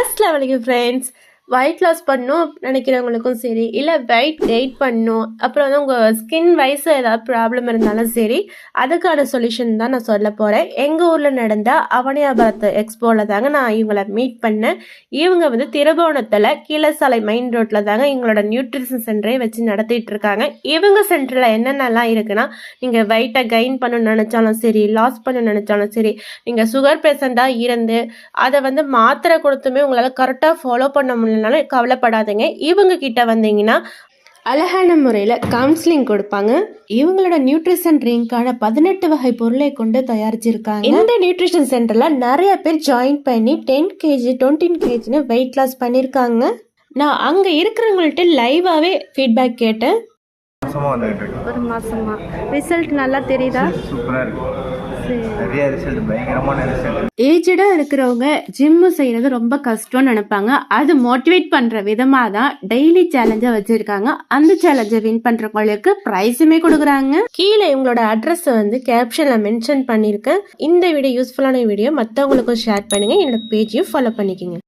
அஸ்ஸலாமு அலைக்கும் friends. Weight loss பண்ணணும் நினைக்கிறவங்களுக்கும் சரி, இல்லை வெயிட் கெயின் பண்ணணும், அப்புறம் வந்து உங்கள் ஸ்கின் வைஸ் ஏதாவது ப்ராப்ளம் இருந்தாலும் சரி, அதுக்கான சொல்யூஷன் தான் நான் சொல்ல போகிறேன். எங்கள் ஊரில் நடந்த அவனியாபாரத் எக்ஸ்போவில் தாங்க நான் இவங்களை மீட் பண்ணேன். இவங்க வந்து திருபுவனத்தில் கீழசாலை மெயின் ரோட்டில் தாங்க எங்களோட நியூட்ரிஷன் சென்டரே வச்சு நடத்திட்டு இருக்காங்க. இவங்க சென்டரில் என்னென்னலாம் இருக்குன்னா, நீங்கள் வெயிட்டை கெயின் பண்ணணும்னு நினச்சாலும் சரி, லாஸ் பண்ண நினச்சாலும் சரி, நீங்கள் சுகர் பேஷண்ட்டாக இருந்து அதை வந்து மாத்திரை கொடுத்துமே உங்களால் கரெக்டாக ஃபாலோ பண்ண முடியலனாலும் கவலைப்படாதீங்க. இவங்க கிட்ட வந்தீங்கன்னா அழகான முறையில் கவுன்சிலிங் கொடுப்பாங்க. இவங்களோட நியூட்ரிஷன் ட்ரிங்கான 18 வகை பொருளை கொண்டு தயாரிச்சிருக்காங்க. இந்த நியூட்ரிஷன் சென்டரில் நிறைய பேர் ஜாயின் பண்ணி 10 kg 20 kgன்னு வெயிட் லாஸ் பண்ணியிருக்காங்க. நான் அங்கே இருக்கிறவங்கள்ட்ட லைவாகவே ஃபீட்பேக் கேட்டேன். ஒரு மாசமா ரிசல்ட் நல்லா தெரியுதா? சூப்பரா இருக்கு. நிறைய ரிசல்ட், பயங்கரமான ரிசல்ட். ஏஜ்டா இருக்கிறவங்க ஜிம்மு செய்யறது ரொம்ப கஷ்டம்னு நினைப்பாங்க. அது மோட்டிவேட் பண்ற விதமா தான் டெய்லி சேலஞ்சா வச்சிருக்காங்க. அந்த சேலஞ்சை வின் பண்றவங்களுக்கு பிரைஸுமே கொடுக்குறாங்க. கீழே இவங்களோட அட்ரஸ் வந்து கேப்ஷன்ல மென்ஷன் பண்ணிருக்கேன். இந்த வீடியோ யூஸ்ஃபுல்லான வீடியோ மற்றவங்களுக்கும் ஷேர் பண்ணுங்க. என்னோட பேஜையும் ஃபாலோ பண்ணிக்கோங்க.